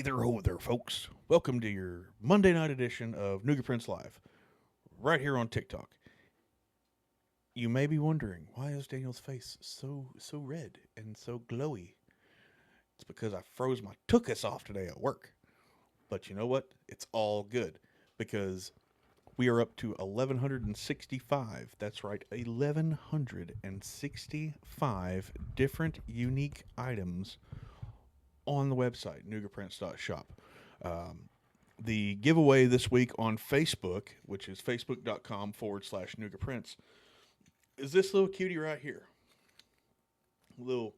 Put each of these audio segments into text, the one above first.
Hey there, ho there, folks. Welcome to your Monday night edition of NoogaPrints Live, right here on TikTok. You may be wondering, why is Daniel's face so red and so glowy? It's because I froze my tuchus off today at work. But you know what? It's all good because we are up to 1165. That's right, 1165 different unique items on the website, NoogaPrints.shop. Um, the giveaway this week on Facebook, which is facebook.com/NoogaPrints, is this little cutie right here. Little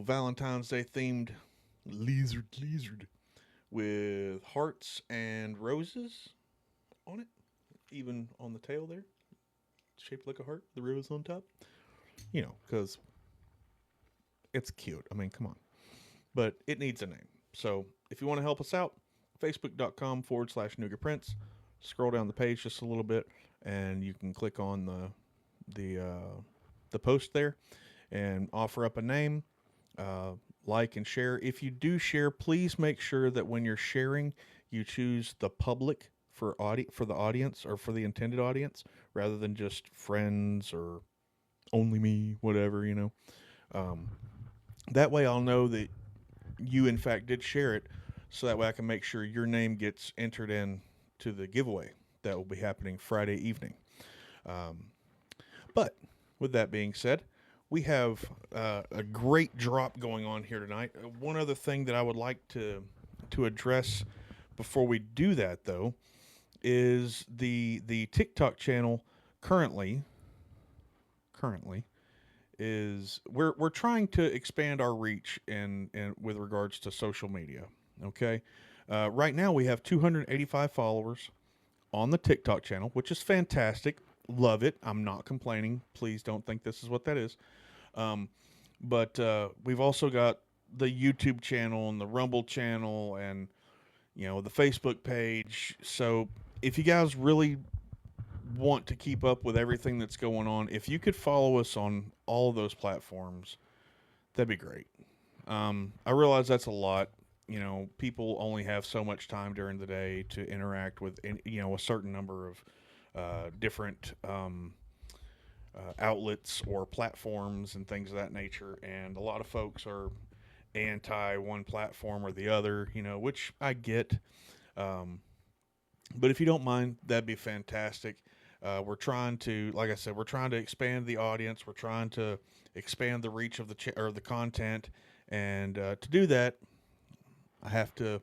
Valentine's Day themed lizard with hearts and roses on it, even on the tail there, shaped like a heart, the rose on top. You know, because it's cute. I mean, come on. But it needs a name. So if you want to help us out, facebook.com/NoogaPrints. Scroll down the page just a little bit, and you can click on the post there and offer up a name. Like and share. If you do share, please make sure that when you're sharing, you choose the public for the audience or for the intended audience, rather than just friends or only me, whatever, you know. Um, that way, I'll know that you in fact did share it, so that way I can make sure your name gets entered in to the giveaway that will be happening Friday evening. Um, but with that being said, we have a great drop going on here tonight. One other thing that I would like to address before we do that, though, is the TikTok channel currently is we're trying to expand our reach in with regards to social media. Okay, right now we have 285 followers on the TikTok channel, which is fantastic. Love it. I'm not complaining. Please don't think this is what that is. Um, but we've also got the YouTube channel and the Rumble channel and the Facebook page. So if you guys really want to keep up with everything that's going on, if you could follow us on all of those platforms, that'd be great. I realize that's a lot. People only have so much time during the day to interact with, a certain number of different outlets or platforms and things of that nature. And a lot of folks are anti one platform or the other, which I get. Um, but if you don't mind, that'd be fantastic. We're trying to, like I said, we're trying to expand the audience. We're trying to expand the reach of or the content, and to do that, I have to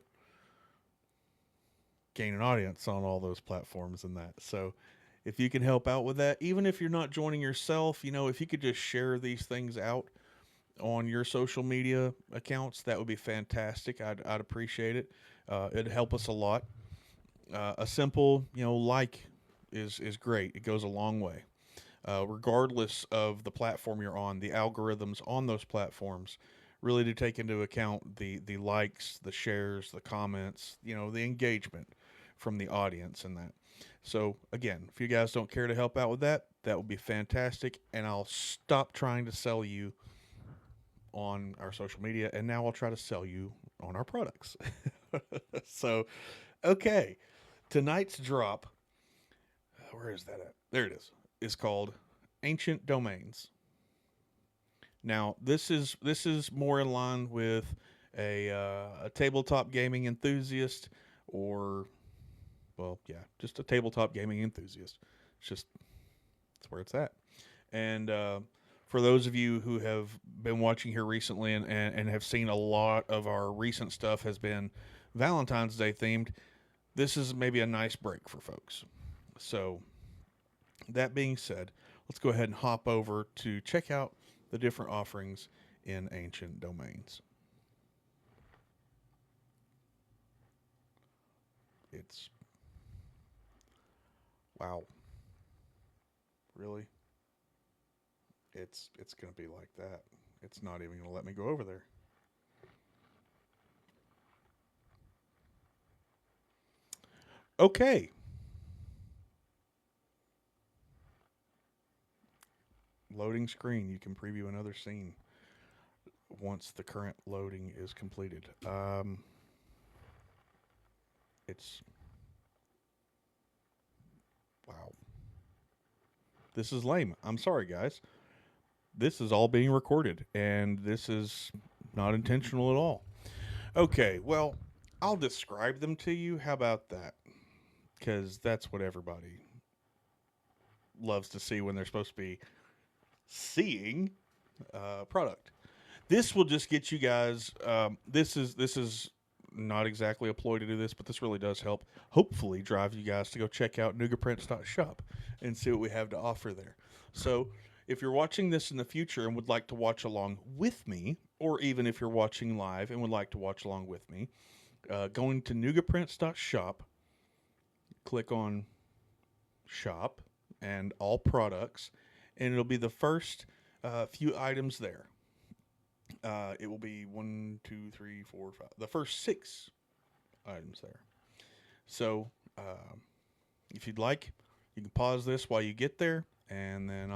gain an audience on all those platforms and that. So, if you can help out with that, even if you're not joining yourself, if you could just share these things out on your social media accounts, that would be fantastic. I'd appreciate it. It'd help us a lot. A simple, like is great. It goes a long way. Regardless of the platform you're on, the algorithms on those platforms really do take into account the likes, the shares, the comments, the engagement from the audience and that. So again, if you guys don't care to help out with that, that would be fantastic, and I'll stop trying to sell you on our social media, and now I'll try to sell you on our products. So, okay, tonight's drop, where is that at? There it is called Ancient Domains. Now, this is more in line with a tabletop gaming enthusiast, or, well, yeah, just a tabletop gaming enthusiast. It's just that's where it's at. And for those of you who have been watching here recently and have seen a lot of our recent stuff has been Valentine's Day themed, this is maybe a nice break for folks. So, that being said, let's go ahead and hop over to check out the different offerings in Ancient Domains. It's wow. Really? It's going to be like that. It's not even going to let me go over there. Okay. Loading screen. You can preview another scene once the current loading is completed. It's wow. This is lame. I'm sorry, guys. This is all being recorded, and this is not intentional at all. Okay, well, I'll describe them to you. How about that? Because that's what everybody loves to see when they're supposed to be seeing product. This will just get you guys. This is not exactly a ploy to do this, but this really does help. Hopefully, drive you guys to go check out NoogaPrints.shop and see what we have to offer there. So, if you're watching this in the future and would like to watch along with me, or even if you're watching live and would like to watch along with me, going to NoogaPrints.shop, click on Shop and All Products, and it'll be the first few items there. It will be 1, 2, 3, 4, 5. The first 6 items there. So, if you'd like, you can pause this while you get there, and then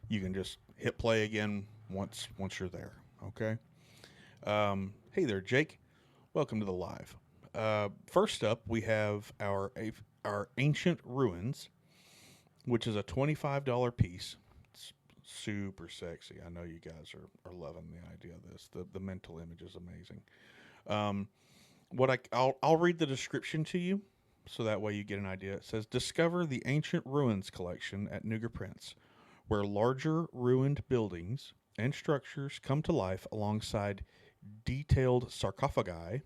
you can just hit play again once you're there. Okay. Hey there, Jake. Welcome to the live. First up, we have our ancient ruins, which is a $25 piece. It's super sexy. I know you guys are loving the idea of this. The mental image is amazing. I'll read the description to you, so that way you get an idea. It says, discover the ancient ruins collection at NoogaPrints, where larger ruined buildings and structures come to life alongside detailed sarcophagi,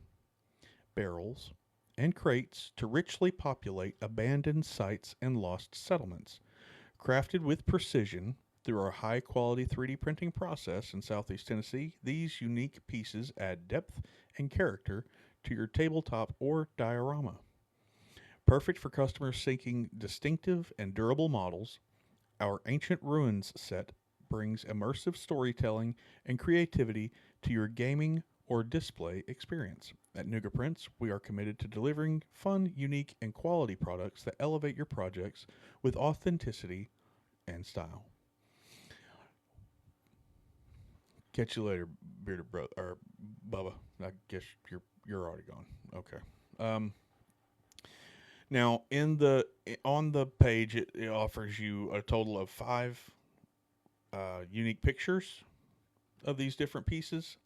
barrels, and crates to richly populate abandoned sites and lost settlements. Crafted with precision through our high-quality 3D printing process in Southeast Tennessee, these unique pieces add depth and character to your tabletop or diorama. Perfect for customers seeking distinctive and durable models, our Ancient Ruins set brings immersive storytelling and creativity to your gaming or display experience. At NoogaPrints, we are committed to delivering fun, unique, and quality products that elevate your projects with authenticity and style. Catch you later, bearded brother or Bubba. I guess you're already gone. Okay. Now on the page, it offers you a total of 5 unique pictures of these different pieces.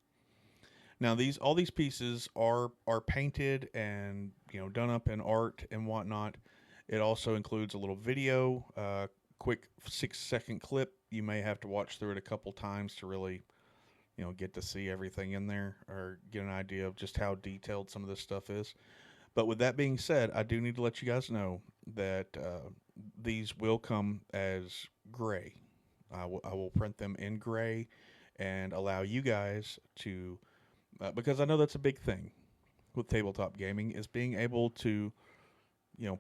Now all these pieces are painted and done up in art and whatnot. It also includes a little video, quick 6-second clip. You may have to watch through it a couple times to really get to see everything in there or get an idea of just how detailed some of this stuff is. But with that being said, I do need to let you guys know that these will come as gray. I will print them in gray and allow you guys to, because I know that's a big thing with tabletop gaming, is being able to,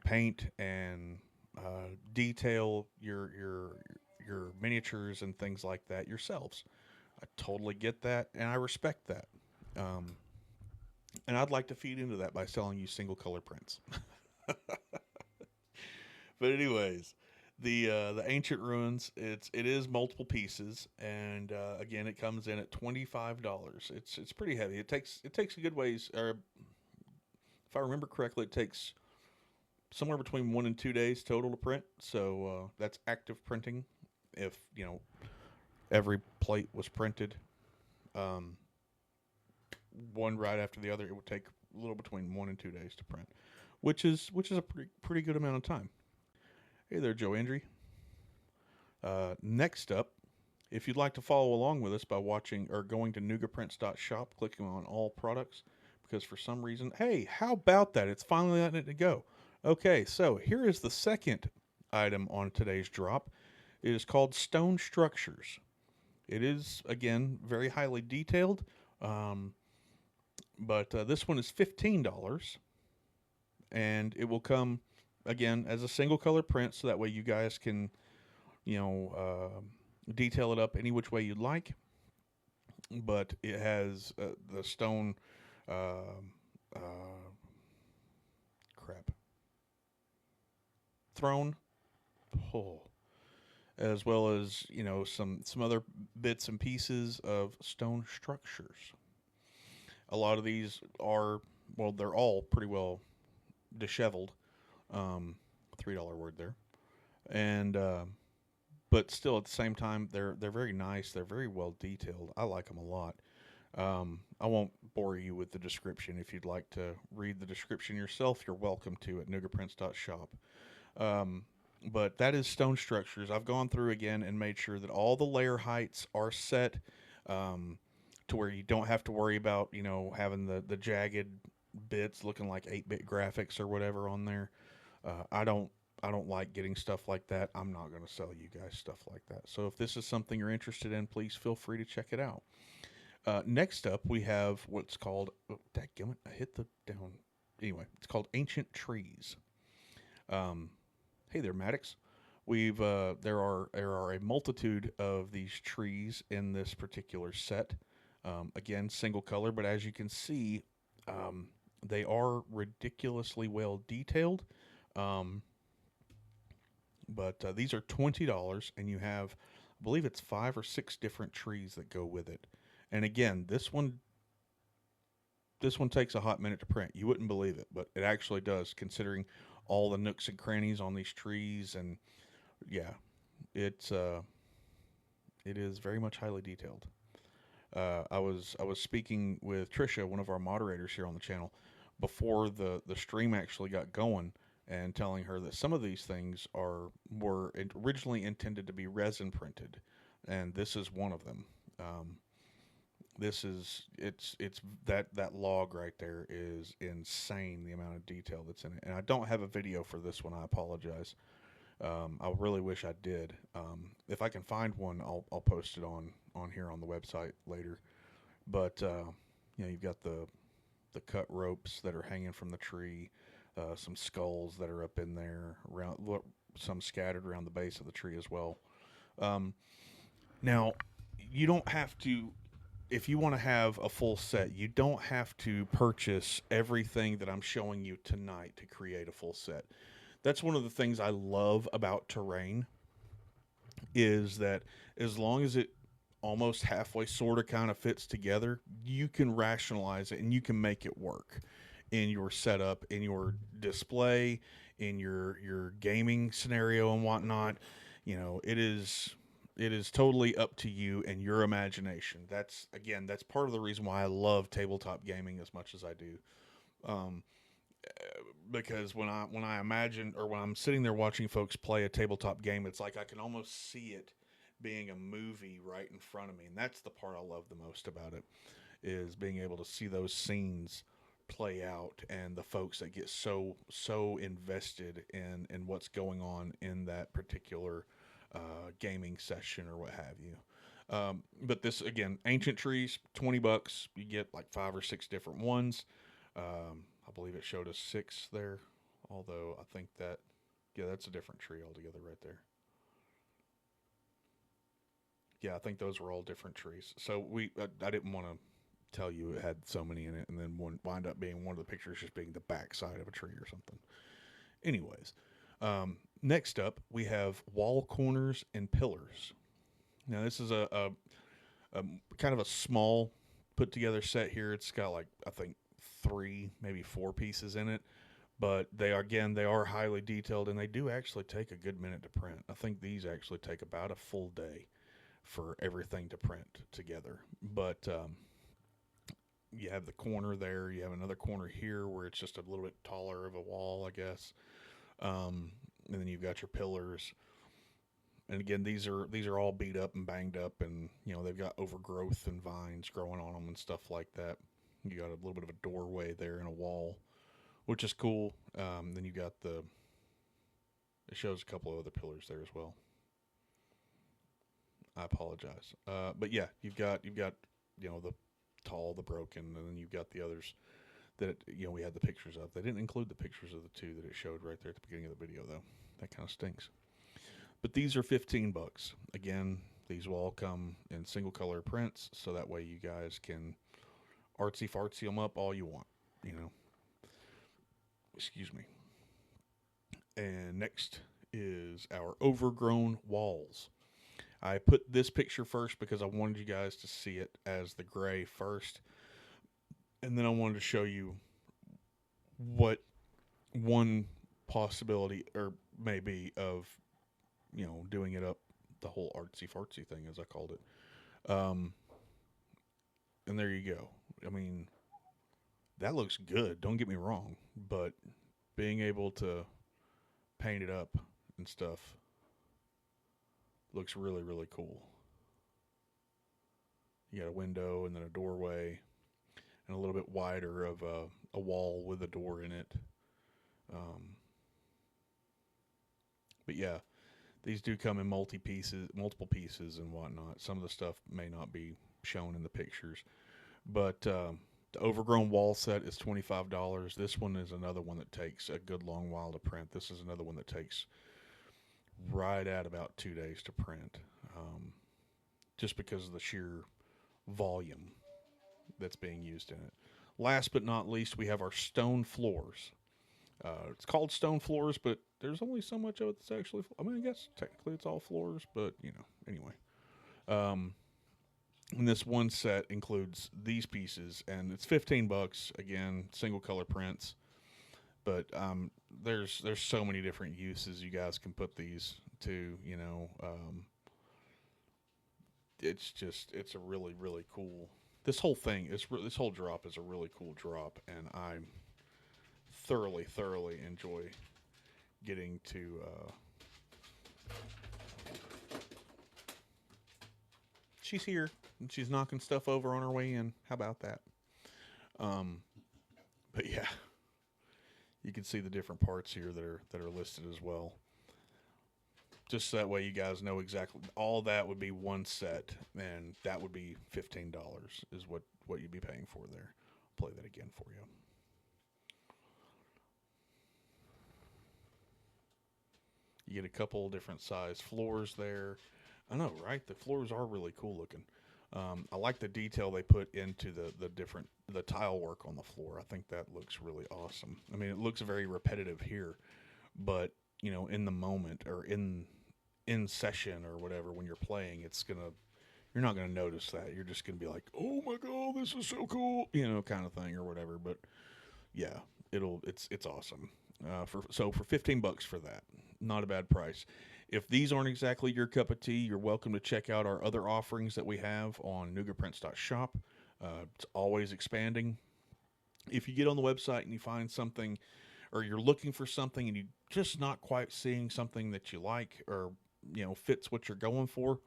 paint and detail your miniatures and things like that yourselves. I totally get that, and I respect that. And I'd like to feed into that by selling you single color prints. But anyways, the ancient ruins, it is multiple pieces, and again, it comes in at $25. It's pretty heavy. It takes a good ways. Or if I remember correctly, it takes somewhere between 1 and 2 days total to print. So that's active printing. If every plate was printed, one right after the other, it would take a little between 1 and 2 days to print, which is a pretty good amount of time. Hey there, Joe Andrew. Next up, if you'd like to follow along with us by watching or going to NoogaPrints.shop, clicking on all products, because for some reason, hey, how about that? It's finally letting it go. Okay, so here is the second item on today's drop. It is called Stone Structures. It is, again, very highly detailed, but this one is $15, and it will come, again, as a single color print, so that way you guys can, detail it up any which way you'd like. But it has the stone, throne, as well as some other bits and pieces of stone structures. A lot of these are, well, they're all pretty well disheveled. $3 word there, and but still at the same time they're very nice. They're very well detailed. I like them a lot. I won't bore you with the description. If you'd like to read the description yourself, you're welcome to at NoogaPrints.shop. Um, but that is stone structures. I've gone through again and made sure that all the layer heights are set um, to where you don't have to worry about, having the jagged bits looking like 8-bit graphics or whatever on there. I don't like getting stuff like that. I'm not going to sell you guys stuff like that. So if this is something you're interested in, please feel free to check it out. Next up, we have what's called. Oh, dadgummit, I hit the down. Anyway, it's called Ancient Trees. Um, hey there, Maddox. There are a multitude of these trees in this particular set. Again, single color, but as you can see, um, they are ridiculously well detailed. Um, but these are $20, and you have, I believe it's 5 or 6 different trees that go with it. And again, this one takes a hot minute to print. You wouldn't believe it, but it actually does, considering all the nooks and crannies on these trees. And yeah, it's it is very much highly detailed. I was speaking with Trisha, one of our moderators here on the channel, before the stream actually got going, and telling her that some of these things were originally intended to be resin printed, and this is one of them. Um, it's that log right there is insane, the amount of detail that's in it. And I don't have a video for this one. I apologize. I really wish I did. If I can find one, I'll post it on here on the website later. But you've got the cut ropes that are hanging from the tree, some skulls that are up in there, around some scattered around the base of the tree as well. Um, Now, you don't have to, if you want to have a full set, you don't have to purchase everything that I'm showing you tonight to create a full set. That's one of the things I love about terrain, is that as long as it almost halfway sort of kind of fits together, you can rationalize it and you can make it work in your setup, in your display, in your gaming scenario and whatnot. It is totally up to you and your imagination. That's part of the reason why I love tabletop gaming as much as I do. Um, because when I imagine, or when I'm sitting there watching folks play a tabletop game, it's like I can almost see it being a movie right in front of me, and that's the part I love the most about it, is being able to see those scenes play out, and the folks that get so invested in what's going on in that particular gaming session or what have you. But this, again, ancient trees, $20. You get like 5 or 6 different ones. I believe it showed us 6 there, although I think that's a different tree altogether right there. Yeah, I think those were all different trees. So I didn't want to tell you it had so many in it, and then wind up being one of the pictures just being the backside of a tree or something. Anyways, next up we have wall corners and pillars. Now this is a kind of a small put together set here. It's got, like, I think 3, maybe 4 pieces in it, but they are highly detailed, and they do actually take a good minute to print. I think these actually take about a full day for everything to print together. But you have the corner there. You have another corner here where it's just a little bit taller of a wall, I guess. And then you've got your pillars. And again, these are all beat up and banged up, and they've got overgrowth and vines growing on them and stuff like that. You got a little bit of a doorway there and a wall, which is cool. Then you got it shows a couple of other pillars there as well. I apologize. But yeah, you've got the tall, the broken, and then you've got the others that we had the pictures of. They didn't include the pictures of the 2 that it showed right there at the beginning of the video, though. That kind of stinks. But these are $15. Again, these will all come in single color prints, so that way you guys can artsy fartsy them up all you want. Excuse me. And next is our overgrown walls. I put this picture first because I wanted you guys to see it as the gray first, and then I wanted to show you what one possibility, or maybe, of doing it up the whole artsy fartsy thing, as I called it. And there you go. I mean, that looks good. Don't get me wrong, but being able to paint it up and stuff looks really, really cool. You got a window and then a doorway and a little bit wider of a wall with a door in it. Um, but yeah, these do come in multiple pieces and whatnot. Some of the stuff may not be shown in the pictures, but the overgrown wall set is $25. This one is another one that takes a good long while to print. This is another one that takes right at about 2 days to print, just because of the sheer volume that's being used in it. Last but not least, we have our stone floors. It's called stone floors, but there's only so much of it that's actually. I mean, I guess technically it's all floors, but anyway. Um, and this one set includes these pieces, and it's $15. Again, single color prints. But there's so many different uses you guys can put these to. It's a really, really cool. This whole drop is a really cool drop, and I thoroughly enjoy getting to. She's here and she's knocking stuff over on her way in. How about that? Um, but yeah, you can see the different parts here that are listed as well. Just so that way you guys know exactly. All that would be one set, and that would be $15 is what you'd be paying for there. I'll play that again for you. You get a couple different size floors there. I know, right? The floors are really cool looking. I like the detail they put into the tile work on the floor. I think that looks really awesome. I mean, it looks very repetitive here, but in the moment or in session or whatever when you're playing, you're not gonna notice that. You're just gonna be like, oh my god, this is so cool, kind of thing or whatever. But yeah, it's awesome. For $15 for that, not a bad price. If these aren't exactly your cup of tea, you're welcome to check out our other offerings that we have on NoogaPrints.shop. It's always expanding. If you get on the website and you find something, or you're looking for something and you're just not quite seeing something that you like or fits what you're going for,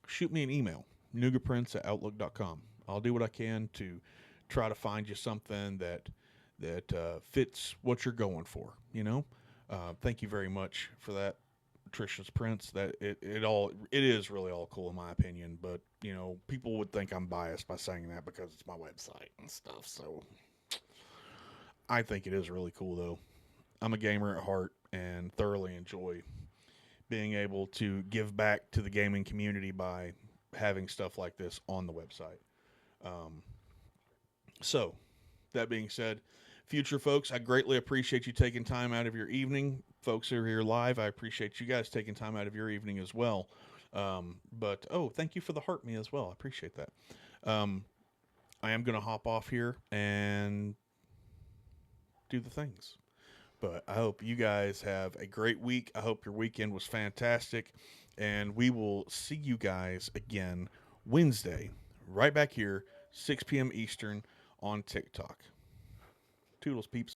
shoot me an email, NoogaPrints@outlook.com. I'll do what I can to try to find you something that fits what you're going for. Thank you very much for that, Trisha's Prints. That it is really all cool in my opinion, but people would think I'm biased by saying that because it's my website and stuff. So I think it is really cool though. I'm a gamer at heart and thoroughly enjoy being able to give back to the gaming community by having stuff like this on the website. Um, so that being said, future folks, I greatly appreciate you taking time out of your evening. Folks who are here live, I appreciate you guys taking time out of your evening as well. But thank you for the heart me as well. I appreciate that. Um, I am going to hop off here and do the things. But I hope you guys have a great week. I hope your weekend was fantastic. And we will see you guys again Wednesday, right back here, 6 p.m. Eastern on TikTok. Toodles, peeps.